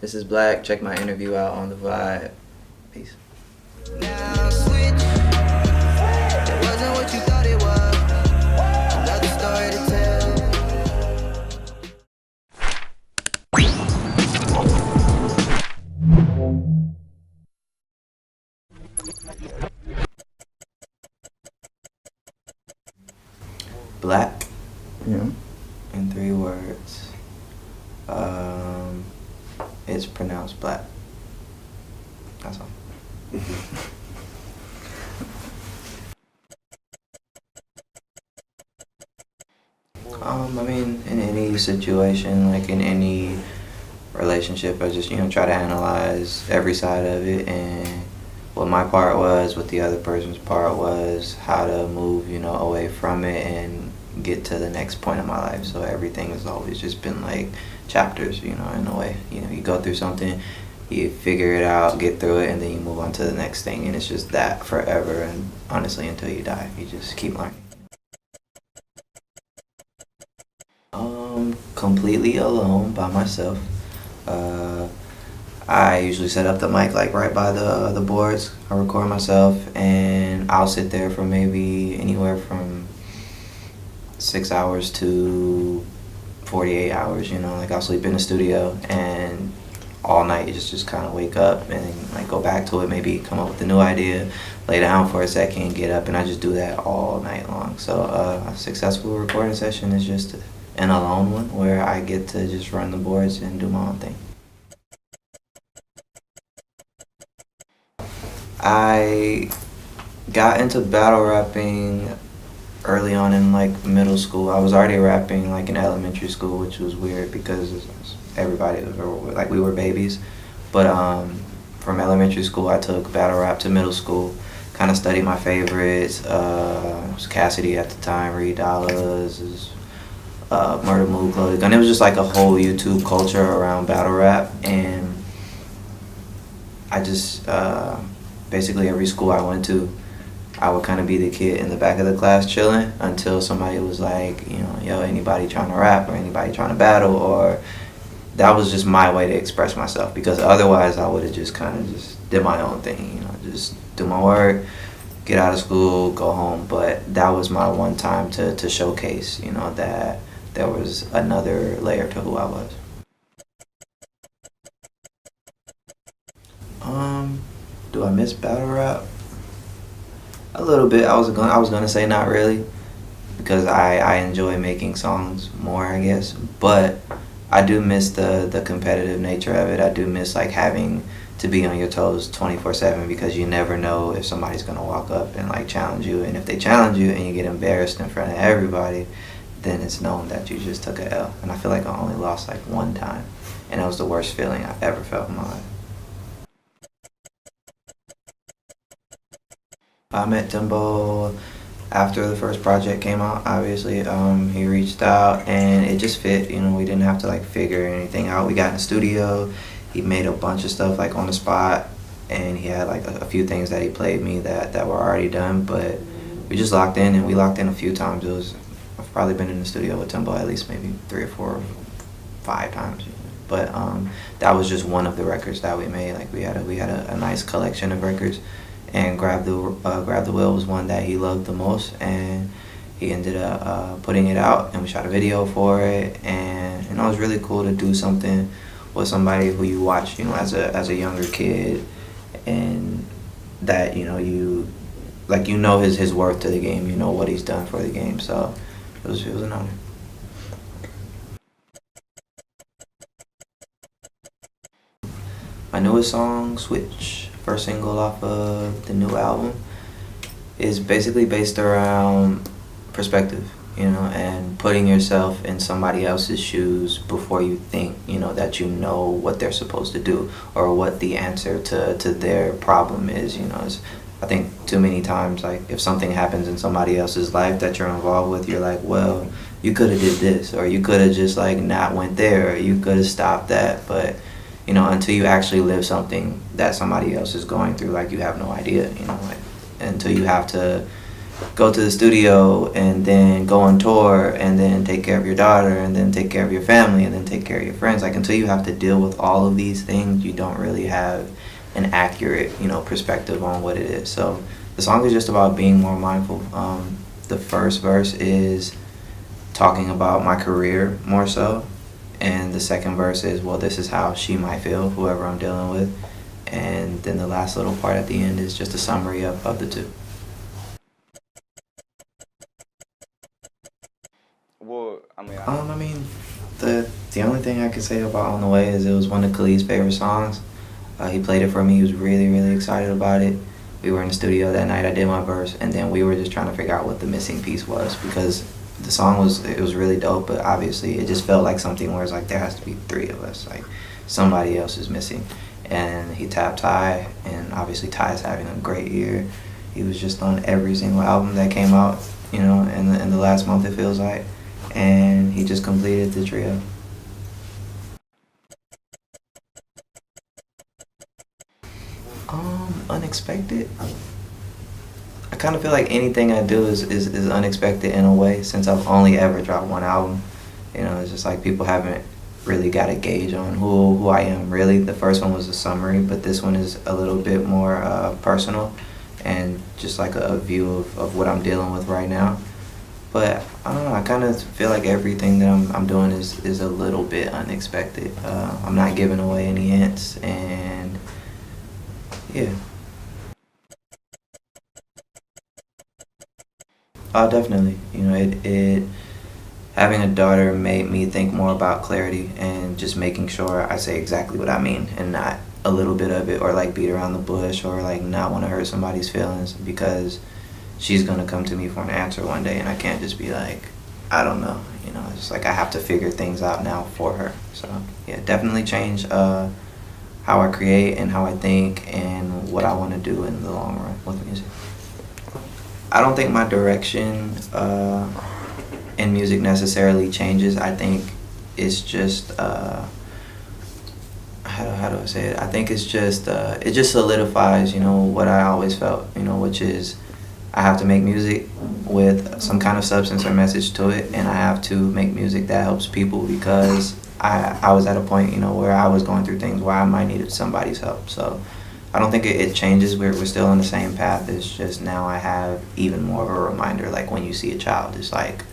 This is Black. Check my interview out on the Vibe. Peace. Now switch. It wasn't what you thought it was. Another story to tell. Black Yeah. in 3 words. It's pronounced black. That's all. I mean, in any situation, like in any relationship, I just, try to analyze every side of it and what my part was, what the other person's part was, how to move, away from it and get to the next point of my life. So everything has always just been like chapters, in a way. You go through something, you figure it out, get through it, and then you move on to the next thing. And it's just that forever. And honestly, until you die, you just keep learning. Completely alone by myself. I usually set up the mic like right by the boards. I record myself and I'll sit there for maybe anywhere from 6 hours to 48 hours, like I'll sleep in the studio and all night you just kind of wake up and like go back to it, maybe come up with a new idea, lay down for a second, get up, and I just do that all night long. So a successful recording session is just an alone one where I get to just run the boards and do my own thing. I got into battle rapping early on in like middle school. I was already rapping like in elementary school, which was weird because everybody was like we were babies. But from elementary school, I took battle rap to middle school. Kind of studied my favorites. It was Cassidy at the time, Reed Dollars, Murder Mood, Loaded Gun. It was just like a whole YouTube culture around battle rap, and I just basically every school I went to, I would kind of be the kid in the back of the class chilling until somebody was like, yo, anybody trying to rap or anybody trying to battle, or that was just my way to express myself, because otherwise I would have just kind of just did my own thing, just do my work, get out of school, go home. But that was my one time to showcase, that there was another layer to who I was. Do I miss battle rap? A little bit. I was gonna say not really, because I enjoy making songs more, I guess. But I do miss the competitive nature of it. I do miss like having to be on your toes 24/7, because you never know if somebody's gonna walk up and like challenge you. And if they challenge you and you get embarrassed in front of everybody, then it's known that you just took a L. And I feel like I only lost like one time, and it was the worst feeling I've ever felt in my life. I met Timbo after the first project came out. Obviously, he reached out and it just fit. We didn't have to like figure anything out. We got in the studio. He made a bunch of stuff like on the spot, and he had like a few things that he played me that were already done. But we just locked in, and we locked in a few times. I've probably been in the studio with Timbo at least maybe 3 or 4 or 5 times. But that was just one of the records that we made. Like we had a nice collection of records. And Grab the Wheel was one that he loved the most, and he ended up putting it out, and we shot a video for it. And it was really cool to do something with somebody who you watch, as a younger kid, and that you his worth to the game, what he's done for the game. So it was an honor. My newest song, Switch, first single off of the new album, is basically based around perspective, and putting yourself in somebody else's shoes before you think, that what they're supposed to do or what the answer to their problem is. I think too many times, like if something happens in somebody else's life that you're involved with, you're like, well, you could have did this, or you could have just like not went there, or you could have stopped that. But until you actually live something that somebody else is going through, like you have no idea, like until you have to go to the studio and then go on tour and then take care of your daughter and then take care of your family and then take care of your friends. Like until you have to deal with all of these things, you don't really have an accurate, perspective on what it is. So the song is just about being more mindful. The first verse is talking about my career more so, and the second verse is, well, this is how she might feel, whoever I'm dealing with, and then the last little part at the end is just a summary of the two. Well, I mean, the only thing I could say about On the Way is it was one of Khalid's favorite songs. He played it for me. He was really, really excited about it. We were in the studio that night. I did my verse, and then we were just trying to figure out what the missing piece was because the song was really dope, but obviously it just felt like something where it's like there has to be three of us, like somebody else is missing. And he tapped Ty, and obviously Ty is having a great year. He was just on every single album that came out, in the last month it feels like, and he just completed the trio. Unexpected. I kind of feel like anything I do is unexpected in a way since I've only ever dropped one album. It's just like people haven't really got a gauge on who I am really. The first one was a summary, but this one is a little bit more personal and just like a view of what I'm dealing with right now. But I don't know, I kind of feel like everything that I'm doing is a little bit unexpected. I'm not giving away any hints, and yeah. Oh, definitely. It having a daughter made me think more about clarity and just making sure I say exactly what I mean and not a little bit of it or like beat around the bush or like not want to hurt somebody's feelings because she's gonna come to me for an answer one day and I can't just be like, I don't know. It's just like I have to figure things out now for her. So yeah, definitely change how I create and how I think and what I want to do in the long run with music. I don't think my direction in music necessarily changes. I think it's just how do I say it? I think it's just it just solidifies what I always felt, which is I have to make music with some kind of substance or message to it, and I have to make music that helps people because I was at a point where I was going through things where I might need somebody's help. So I don't think it changes. We're still on the same path. It's just now I have even more of a reminder. Like when you see a child, it's like,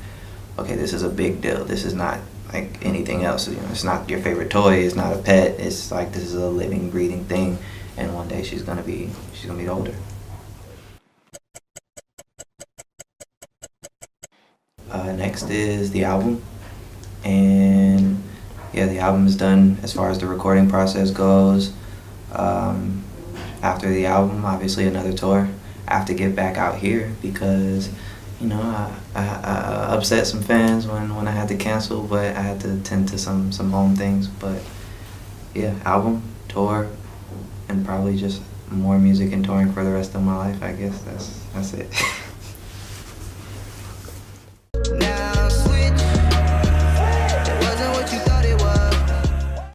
okay, this is a big deal. This is not like anything else. It's not your favorite toy. It's not a pet. It's like this is a living, breathing thing. And one day she's gonna be older. Next is the album, and yeah, the album is done as far as the recording process goes. Um, After the album, obviously another tour. I have to get back out here because, I upset some fans when I had to cancel, but I had to tend to some home things. But yeah, album, tour, and probably just more music and touring for the rest of my life. I guess that's it.